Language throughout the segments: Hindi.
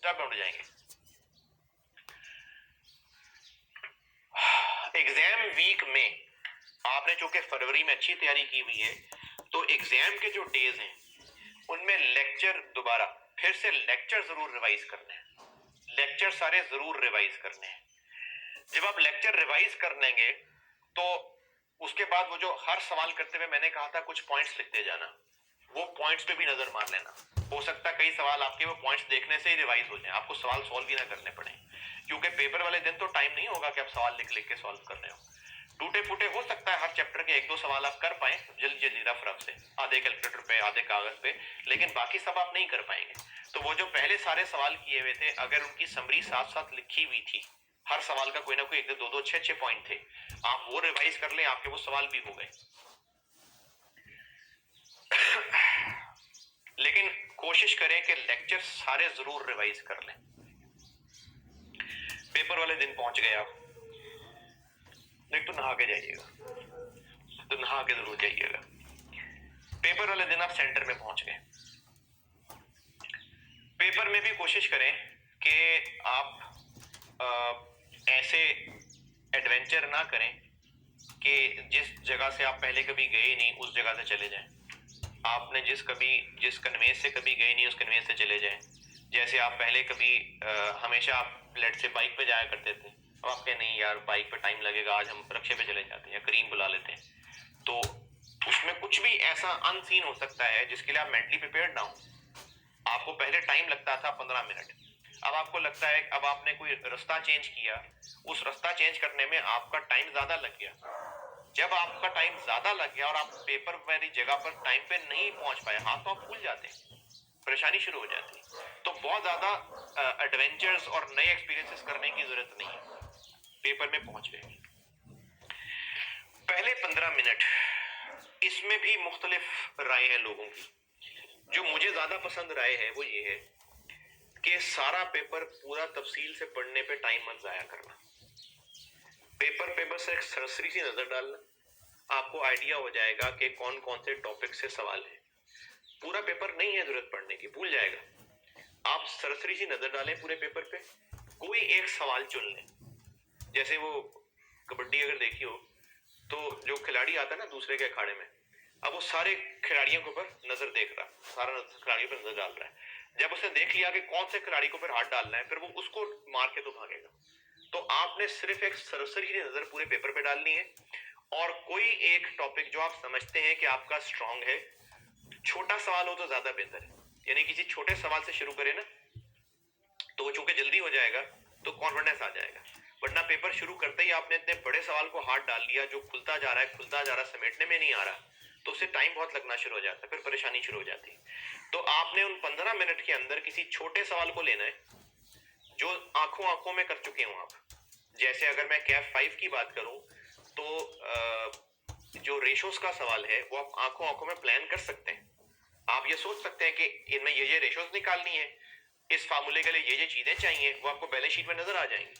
डिस्टर्ब हो जाएंगे। एग्जाम वीक में आपने चूंकि फरवरी में अच्छी तैयारी की हुई है, तो एग्जाम के जो डेज हैं उनमें लेक्चर दोबारा फिर से लेक्चर जरूर रिवाइज करने हैं, लेक्चर सारे जरूर रिवाइज करने हैं। जब आप लेक्चर रिवाइज कर लेंगे तो उसके बाद वो जो हर सवाल करते हुए मैंने कहा था कुछ पॉइंट्स लिखते जाना, वो पॉइंट्स पे भी नजर मार लेना। हो सकता है कई सवाल आपके वो पॉइंट्स देखने से ही रिवाइज हो जाए, आपको सवाल सॉल्व भी ना करने पड़े, क्योंकि पेपर वाले दिन तो टाइम नहीं होगा कि आप सवाल लिख लिख के सॉल्व कर रहे हो। टूटे फूटे हो सकता है हर चैप्टर के एक दो सवाल आप कर पाए जल्दी जल्दी रफ रफ से, आधे कैलकुलेटर पे आधे कागज पे, लेकिन बाकी सब आप नहीं कर पाएंगे। तो वो जो पहले सारे सवाल किए हुए थे, अगर उनकी समरी साथ साथ लिखी हुई थी, हर सवाल का कोई ना कोई एक दो दो अच्छे पॉइंट थे, आप वो रिवाइज कर ले, आपके वो सवाल भी हो गए। लेकिन कोशिश करें कि लेक्चर सारे जरूर रिवाइज कर लें। पेपर वाले दिन पहुंच गए आप, नहीं तो नहा के जाइएगा, तो नहा के जरूर जाइएगा। पेपर वाले दिन आप सेंटर में पहुंच गए, पेपर में भी कोशिश करें कि आप ऐसे एडवेंचर ना करें कि जिस जगह से आप पहले कभी गए नहीं उस जगह से चले जाएं। आपने जिस कन्वेंस से कभी गए नहीं उस कन्वेंस से चले जाएं। जैसे आप पहले कभी हमेशा आप लेट से बाइक पे जाया करते थे, अब आप कहें नहीं यार बाइक पे टाइम लगेगा, आज हम रिक्शे पे चले जाते हैं या करीम बुला लेते हैं। तो उसमें कुछ भी ऐसा अनसीन हो सकता है जिसके लिए आप मेंटली प्रिपेयर्ड ना हो। आपको पहले टाइम लगता था 15 मिनट, अब आपको लगता है अब आपने कोई रास्ता चेंज किया, उस रास्ता चेंज करने में आपका टाइम ज्यादा लग गया। जब आपका टाइम ज्यादा लग गया और आप पेपर वाली जगह पर टाइम पे नहीं पहुंच पाए, हाथ तो आप भूल जाते हैं, परेशानी शुरू हो जाती है। तो बहुत ज्यादा एडवेंचर्स और नए एक्सपीरियंसेस करने की जरूरत नहीं है। पेपर में पहुंच गए, पहले 15 मिनट इसमें भी मुख्तलिफ राय है लोगों की। जो मुझे ज्यादा पसंद राय है वो ये है कि सारा पेपर पूरा तफसील से पढ़ने पे टाइम मत जाया करना। पेपर पे बस एक सरसरी सी नजर डालना, आपको आइडिया हो जाएगा कि कौन कौन से टॉपिक से सवाल है। पूरा पेपर नहीं है जरूरत पढ़ने की, भूल जाएगा। आप सरसरी सी नजर डालें पूरे पेपर पे, कोई एक सवाल चुन लें। जैसे वो कबड्डी अगर देखी हो तो जो खिलाड़ी आता है ना दूसरे के अखाड़े में, अब वो सारे खिलाड़ियों के ऊपर नजर देख रहा, सारा खिलाड़ियों पर नजर डाल रहा है। जब उसने देख लिया कि कौन से खिलाड़ी को फिर हाथ डालना है, फिर वो उसको मार के तो भागेगा। तो आपने सिर्फ एक सरसरी नजर पूरे पेपर पे डालनी है, और कोई एक टॉपिक जो आप समझते हैं कि आपका स्ट्रांग है, छोटा सवाल हो तो ज्यादा बेहतर है, यानी किसी छोटे सवाल से शुरू करें ना, तो वो चूंकि जल्दी हो जाएगा तो कॉन्फिडेंस आ जाएगा। वरना पेपर शुरू करते ही आपने इतने बड़े सवाल को हाथ डाल लिया जो खुलता जा रहा है, समेटने में नहीं आ रहा, तो उससे टाइम बहुत लगना शुरू हो जाता है, फिर परेशानी शुरू हो जाती है। तो आपने उन 15 मिनट के अंदर किसी छोटे सवाल को लेना है जो आंखों आंखों में कर चुके हो आप। जैसे अगर मैं कैफ 5 की बात करूं तो जो रेशोस का सवाल है वो आप आंखों आंखों में प्लान कर सकते हैं। आप ये सोच सकते हैं कि इनमें ये रेशोस निकालनी है, इस फार्मूले के लिए ये चीजें चाहिए, वो आपको बैलेंस शीट में नजर आ जाएंगी।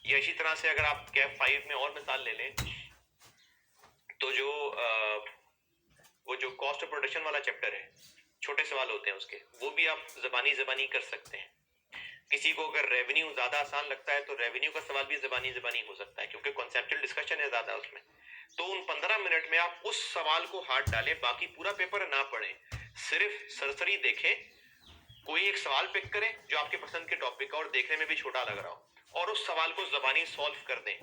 या इसी तरह से अगर आप कैफ 5 में और मिसाल ले लें तो वो जो कॉस्ट ऑफ प्रोडक्शन वाला चैप्टर है, छोटे सवाल होते हैं उसके, वो भी आप जबानी कर सकते हैं। किसी को अगर रेवेन्यू ज्यादा आसान लगता है तो रेवेन्यू का सवाल भी जबानी हो सकता है, क्योंकि कॉन्सेप्चुअल डिस्कशन है ज्यादा उसमें। तो उन 15 मिनट में आप उस सवाल को हाथ डालें, बाकी पूरा पेपर ना पढ़ें, सिर्फ सरसरी देखें, कोई एक सवाल पिक करें जो आपके पसंद के टॉपिक का और देखने में भी छोटा लग रहा हो, और उस सवाल को जबानी सॉल्व कर दें।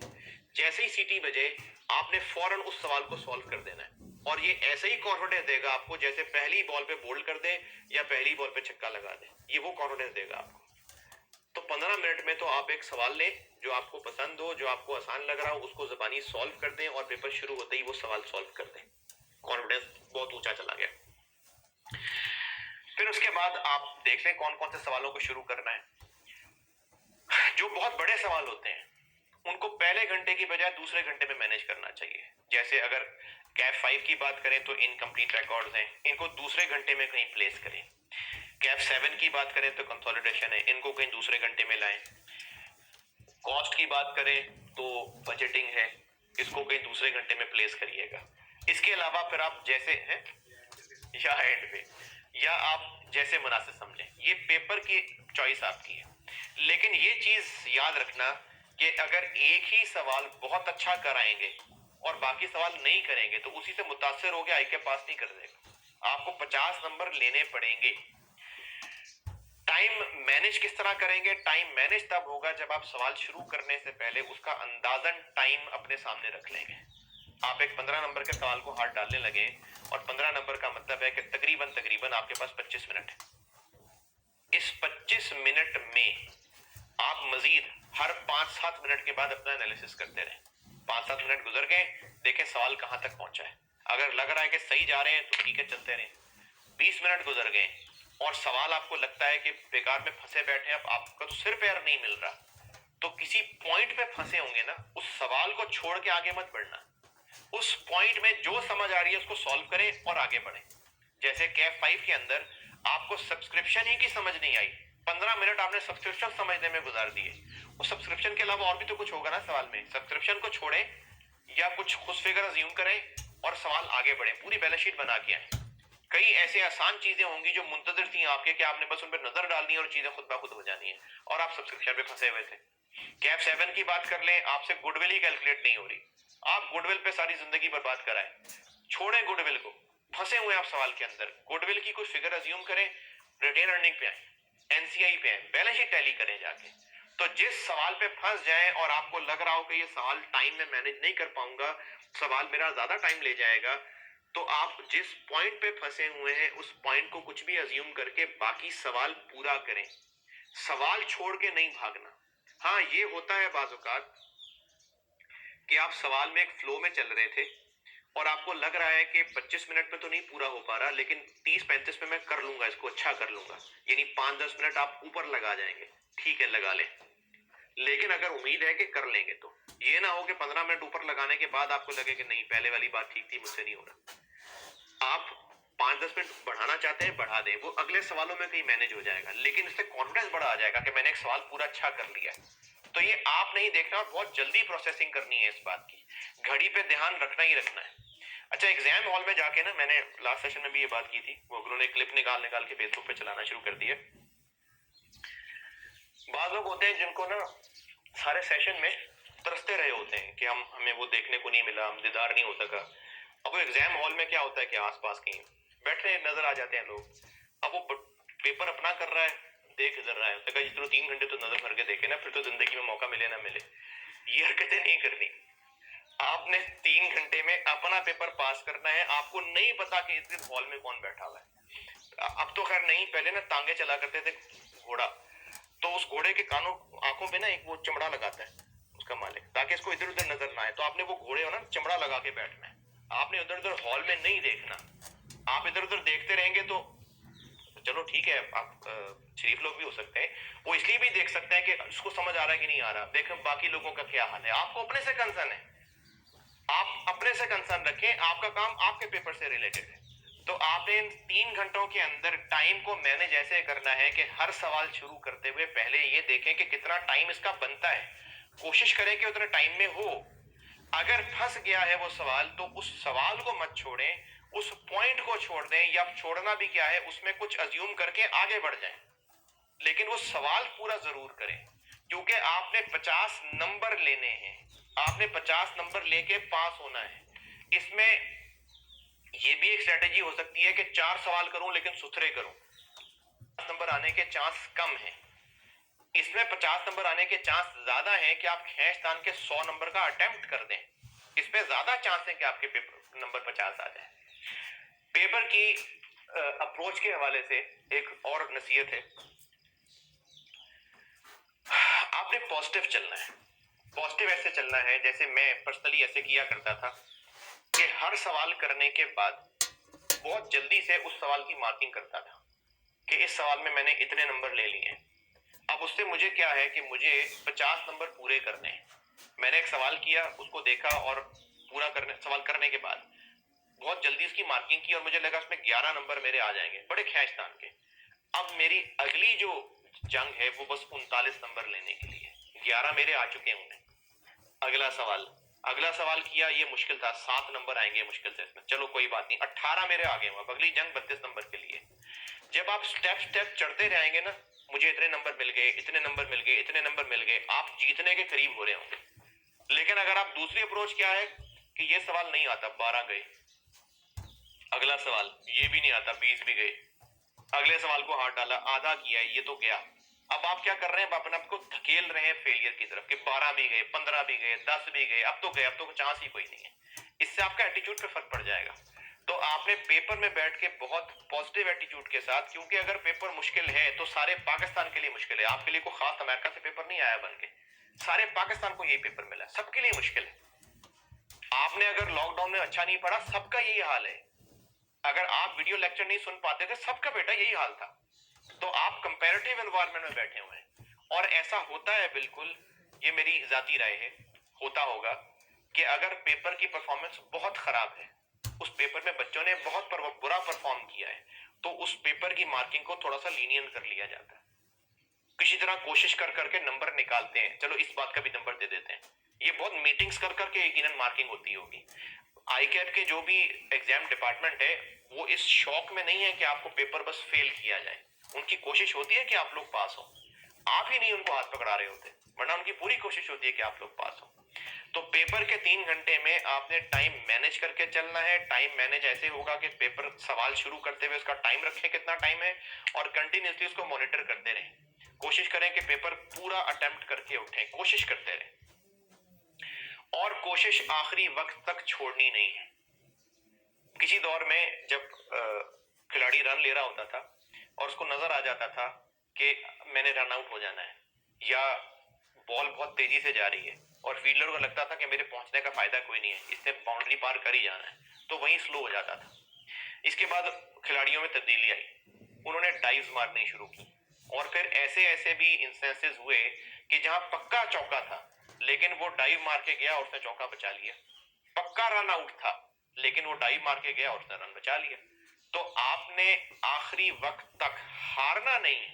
जैसे ही सीटी बजे आपने फौरन उस सवाल को सॉल्व कर देना है, और ये ऐसे ही कॉन्फिडेंस देगा आपको जैसे पहली बॉल पे बोल्ड कर दे या पहली बॉल पे छक्का लगा दे, ये वो कॉन्फिडेंस देगा आपको। तो 15 मिनट में तो आप एक सवाल लें जो आपको पसंद हो, जो आपको आसान लग रहा हो, उसको जबानी सॉल्व कर दें और पेपर शुरू होते ही वो सवाल सॉल्व कर दें। कॉन्फिडेंस बहुत ऊंचा चला गया। फिर उसके बाद आप देख लें कौन कौन से सवालों को शुरू करना है। जो बहुत बड़े सवाल होते हैं उनको पहले घंटे की बजाय दूसरे घंटे में मैनेज करना चाहिए। जैसे अगर कैफ 5 की बात करें तो इनकम्प्लीट रिकॉर्ड्स हैं, इनको दूसरे घंटे में कहीं प्लेस करें। कैफ 7 की बात करें तो कंसोलिडेशन है, इनको कहीं दूसरे घंटे में लाएं। कॉस्ट की बात करें तो बजटिंग है, इसको कहीं दूसरे घंटे में प्लेस करिएगा। इसके अलावा फिर आप जैसे हैं या एंड पे, या आप जैसे मुनासिब समझें, ये पेपर की चॉइस आपकी है। लेकिन ये चीज याद रखना कि अगर एक ही सवाल बहुत अच्छा कराएंगे और बाकी सवाल नहीं करेंगे तो उसी से मुतासर हो गया आईक्यू पास नहीं कर देगा। आपको 50 नंबर लेने पड़ेंगे। टाइम मैनेज किस तरह करेंगे? टाइम मैनेज तब होगा जब आप सवाल शुरू करने से पहले उसका अंदाजन टाइम अपने सामने रख लेंगे। आप एक 15 नंबर के सवाल को हाथ डालने लगे और 15 नंबर का मतलब है कि तकरीबन आपके पास 25 मिनट है। इस 25 मिनट में आप मजीद हर 5-7 मिनट के बाद अपना एनालिसिस करते रहे। 5-7 मिनट गुजर गए, देखें सवाल कहां तक पहुंचा है। अगर लग रहा है कि सही जा रहे हैं तो ठीक है, चलते रहे। 20 मिनट गुजर गए और सवाल आपको लगता है कि बेकार में फंसे बैठे हैं, अब आपका तो सिर पैर नहीं मिल रहा, तो किसी पॉइंट पे फंसे होंगे ना, उस सवाल को छोड़ के आगे मत बढ़ना। उस पॉइंट में जो समझ आ रही है उसको सॉल्व करें और आगे बढ़ें। जैसे कैफ 5 के अंदर आपको सब्सक्रिप्शन ही की समझ नहीं आई, 15 मिनट आपने सब्सक्रिप्शन समझने में गुजार दिए। उस सब्सक्रिप्शन के अलावा और भी तो कुछ होगा ना सवाल में। सब्सक्रिप्शन को छोड़ें या कुछ खुद फिगर अज्यूम करें और सवाल आगे बढ़े, पूरी बैलेंस शीट बना के आए। कई ऐसे आसान चीजें होंगी जो मुंतजर थी आपके कि आपने बस उन पर नजर डालनी है और चीजें खुद ब खुद हो जानी है और आप सब्सक्रिप्शन पे फंसे हुए थे। कैफ 7 की बात कर लें, आपसे गुडविल ही कैलकुलेट नहीं हो रही, आप गुडविल पे सारी जिंदगी बर्बाद कराएं। छोड़ें गुडविल को, फंसे हुए आप सवाल के अंदर, गुडविल की कोई फिगर अज्यूम करें, रिटेन अर्निंग पे आए, एनसीआई पे आए, बैलेंस शीट टैली करें जाके। तो जिस सवाल पे फंस जाए और आपको लग रहा हो कि ये सवाल टाइम में मैनेज नहीं कर पाऊंगा, सवाल मेरा ज्यादा टाइम ले जाएगा, तो आप जिस पॉइंट पे फंसे हुए हैं उस पॉइंट को कुछ भी अज्यूम करके बाकी सवाल पूरा करें। सवाल छोड़ के नहीं भागना। हाँ, ये होता है बाज़ औक़ात कि आप सवाल में एक फ्लो में चल रहे थे और आपको लग रहा है कि 25 मिनट में तो नहीं पूरा हो पा रहा, लेकिन 30-35 में मैं कर लूंगा, इसको अच्छा कर लूंगा, यानी 5-10 मिनट आप ऊपर लगा जाएंगे। ठीक है, लगा लें, लेकिन अगर उम्मीद है कि कर लेंगे तो ये ना हो कि 15 मिनट ऊपर लगाने के बाद आपको लगे कि नहीं, पहले वाली बात ठीक थी, मुझसे नहीं हो रहा। आप 5-10 मिनट बढ़ाना चाहते हैं, बढ़ा दें, वो अगले सवालों में कहीं मैनेज हो जाएगा, लेकिन इससे कॉन्फिडेंस बड़ा आ जाएगा कि मैंने एक सवाल पूरा अच्छा कर लिया है। तो ये आप नहीं देखना और बहुत जल्दी प्रोसेसिंग करनी है इस बात की, घड़ी पे ध्यान रखना ही रखना है। अच्छा, एग्जाम हॉल में जाके ना, मैंने लास्ट सेशन में भी ये बात की थी, वो उन्होंने क्लिप निकाल के फेसबुक पे चलाना शुरू कर दिया। बात लोग होते हैं जिनको ना सारे सेशन में तरसते रहे होते हैं कि हमें वो देखने को नहीं मिला, हम दीदार नहीं हो सका। अब वो एग्जाम हॉल में क्या होता है कि आसपास कहीं बैठे नजर आ जाते हैं लोग। अब वो पेपर अपना कर रहा है, देख इधर रहा है, उसने कहा जितना 3 घंटे तो नजर भर के देखे ना, फिर तो जिंदगी में मौका मिले ना मिले। ये हरकतें नहीं करनी। आपने 3 घंटे में अपना पेपर पास करना है। आपको नहीं पता कि इस हॉल में कौन बैठा हुआ है। अब तो खैर नहीं, पहले ना तांगे चला करते थे घोड़ा, तो उस घोड़े के कानों आंखों पे ना एक वो चमड़ा लगाता है उसका मालिक, ताकि इसको इधर उधर नजर ना आए। तो आपने वो घोड़े हो ना, चमड़ा लगा के बैठना है। आपने उधर उधर हॉल में नहीं देखना। आप इधर उधर देखते रहेंगे तो चलो ठीक है, आप शरीफ लोग भी हो सकते हैं, वो इसलिए भी देख सकते हैं कि उसको समझ आ रहा है कि नहीं आ रहा। देखें बाकी लोगों का क्या हाल है, आपको अपने से कंसर्न है, आप अपने से कंसर्न रखें, आपका काम आपके पेपर से रिलेटेड है। तो आपने इन 3 घंटों के अंदर टाइम को मैनेज ऐसे करना है कि हर सवाल शुरू करते हुए पहले ये देखें कि कितना टाइम इसका बनता है, कोशिश करें कि उतने टाइम में हो। अगर फंस गया है वो सवाल तो उस सवाल को मत छोड़ें, उस पॉइंट को छोड़ दें, या छोड़ना भी क्या है, उसमें कुछ अज्यूम करके आगे बढ़ जाएं, लेकिन वो सवाल पूरा जरूर करें, क्योंकि आपने 50 नंबर लेने हैं, आपने 50 नंबर लेके पास होना है। इसमें ये भी एक स्ट्रेटेजी हो सकती है कि 4 सवाल करूं लेकिन सुथरे करूं, नंबर आने के चांस कम है। इसमें 50 नंबर आने के चांस ज्यादा है कि आप खींचतान के 100 नंबर का अटेम्प्ट कर दें। इसमें ज्यादा चांस है कि आपके पेपर नंबर 50 आ जाए। पेपर की अप्रोच के हवाले से एक और नसीहत है, आपने पॉजिटिव चलना है। पॉजिटिव ऐसे चलना है जैसे मैं पर्सनली ऐसे किया करता था कि हर सवाल करने के बाद बहुत जल्दी से उस सवाल की मार्किंग करता था कि इस सवाल में मैंने इतने नंबर ले लिए हैं। अब उससे मुझे क्या है कि मुझे 50 नंबर पूरे करने हैं। मैंने एक सवाल किया, उसको देखा और पूरा करने सवाल करने के बाद बहुत जल्दी उसकी मार्किंग की और मुझे लगा उसमें 11 नंबर मेरे आ जाएंगे, बड़े खींचतान के। अब मेरी अगली जो जंग है वो बस 39 नंबर लेने के लिए। 11 मेरे आ चुके हैं। अगला सवाल किया, ये मुश्किल था, 7 नंबर आएंगे मुश्किल से इसमें, चलो कोई बात नहीं, 18 मेरे आ गए। अब अगली जंग 32 नंबर के लिए। जब आप स्टेप स्टेप चढ़ते रहेंगे ना, मुझे इतने नंबर मिल गए, इतने नंबर मिल गए, इतने नंबर मिल गए, आप जीतने के करीब हो रहे होंगे। लेकिन अगर आप दूसरी अप्रोच क्या है कि ये सवाल नहीं आता, 12 गए, अगला सवाल ये भी नहीं आता, 20 भी गए, अगले सवाल को हाथ डाला, आधा किया, ये तो गया। अब आप क्या कर रहे हैं, आप अपने आप को धकेल रहे हैं फेलियर की तरफ कि 12 भी गए, 15 भी गए, 10 भी गए, अब तो गए, अब तो चांस ही कोई नहीं है। इससे आपका एटीट्यूड पे फर्क पड़ जाएगा। तो आपने पेपर में बैठ के बहुत पॉजिटिव एटीट्यूड के साथ, क्योंकि अगर पेपर मुश्किल है तो सारे पाकिस्तान के लिए मुश्किल है, आपके लिए कोई खास अमेरिका से पेपर नहीं आया बन के, सारे पाकिस्तान को यही पेपर मिला, सबके लिए मुश्किल है। आपने अगर लॉकडाउन में अच्छा नहीं पढ़ा, सबका यही हाल है। अगर आप वीडियो लेक्चर नहीं सुन पाते थे, सबका बेटा यही हाल था। तो आप कंपैरेटिव एनवायरनमेंट में बैठे हुए हैं, और ऐसा होता है, बिल्कुल ये मेरी जाती राय है, होता होगा कि अगर पेपर की परफॉर्मेंस बहुत खराब है, उस पेपर में बच्चों ने बहुत बुरा परफॉर्म किया है, तो उस पेपर की मार्किंग को थोड़ा सा लीनियंट कर लिया जाता है। किसी तरह कोशिश कर करके नंबर निकालते हैं, चलो इस बात का भी नंबर दे देते हैं। ये बहुत मीटिंग्स कर करके यकीनन मार्किंग होती होगी। आईकैट के जो भी एग्जाम डिपार्टमेंट है, वो इस शौक में नहीं है कि आपको पेपर बस फेल किया जाए, उनकी कोशिश होती है कि आप लोग पास हो। आप ही नहीं उनको हाथ पकड़ा रहे होते, वरना उनकी पूरी कोशिश होती है कि आप लोग पास हो। तो पेपर के 3 घंटे में आपने टाइम मैनेज करके चलना है। टाइम मैनेज ऐसे होगा कि पेपर सवाल शुरू करते हुए उसका टाइम रखें कितना टाइम है, और कंटिन्यूसली उसको मॉनिटर करते रहें। कोशिश करें कि पेपर पूरा अटेम्प्ट करके उठें, कोशिश करते रहें, और कोशिश आखिरी वक्त तक छोड़नी नहीं है। किसी दौर में जब खिलाड़ी रन ले रहा होता था और उसको नजर आ जाता था कि मैंने रन आउट हो जाना है, या बॉल बहुत तेजी से जा रही है और फील्डर को लगता था कि मेरे पहुंचने का फायदा कोई नहीं है, इसने बाउंड्री पार कर ही जाना है, तो वहीं स्लो हो जाता था। इसके बाद खिलाड़ियों में तब्दीली आई, उन्होंने डाइव्स मारनी शुरू की, और फिर ऐसे ऐसे भी इंस्टेंसेस हुए कि जहां पक्का चौका था लेकिन वो डाइव मार के गया और उसने चौका बचा लिया। पक्का रन आउट था लेकिन वो डाइव मार के गया और उसने रन बचा लिया। तो आपने आखिरी वक्त तक हारना नहीं है।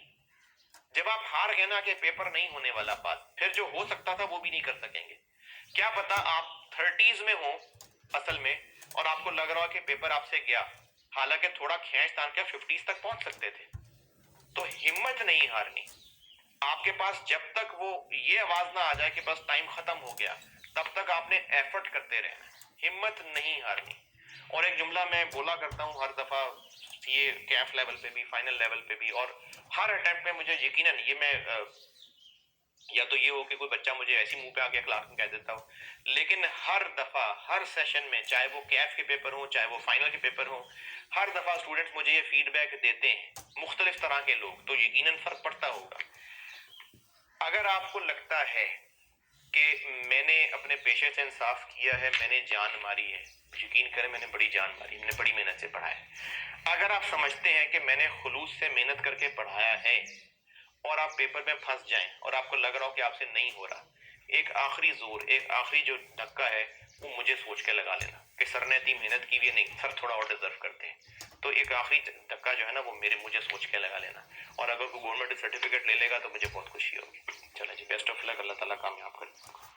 जब आप हार गए ना कि पेपर नहीं होने वाला बात, फिर जो हो सकता था वो भी नहीं कर सकेंगे। क्या पता आप 30s में हो असल में, और आपको लग रहा हो कि पेपर आपसे गया, हालांकि थोड़ा खींच तान के 50s तक पहुंच सकते थे। तो हिम्मत नहीं हारनी। आपके पास जब तक वो ये आवाज ना आ जाए कि बस टाइम खत्म हो गया, तब तक आपने एफर्ट करते रहना, हिम्मत नहीं हारनी। और एक जुमला मैं बोला करता हूँ हर दफा, ये कैफ लेवल पे भी, फाइनल लेवल पे भी, और हर अटेम्प्ट में मुझे यकीनन ये मैं या तो ये हो कि कोई बच्चा मुझे ऐसी मुंह पे आके क्लास में कह देता हो, लेकिन हर दफा हर सेशन में, चाहे वो कैफ के पेपर हो चाहे वो फाइनल के पेपर हो, हर दफा स्टूडेंट्स मुझे ये फीडबैक देते हैं, मुख्तलिफ तरह के लोग, तो यकीनन फर्क पड़ता होगा। अगर आपको लगता है कि मैंने अपने पेशे से इंसाफ किया है, मैंने जान मारी है, यकीन करें मैंने बड़ी जान मारी, मैंने बड़ी मेहनत से पढ़ाया है। अगर आप समझते हैं कि मैंने खुलूस से मेहनत करके पढ़ाया है, और आप पेपर में फंस जाएं और आपको लग रहा हो कि आपसे नहीं हो रहा, एक आखिरी जोर, एक आखिरी जो धक्का है, वो मुझे सोच के लगा लेना कि सर ने इतनी मेहनत की भी नहीं, सर थोड़ा और डिजर्व करते हैं। तो एक आखिरी धक्का जो है ना, वो मुझे सोच के लगा लेना, और अगर कोई गवर्नमेंट सर्टिफिकेट ले लेगा तो मुझे बहुत खुशी होगी। चलो जी, बेस्ट ऑफ लक, अल्लाह ताला कामयाब करे।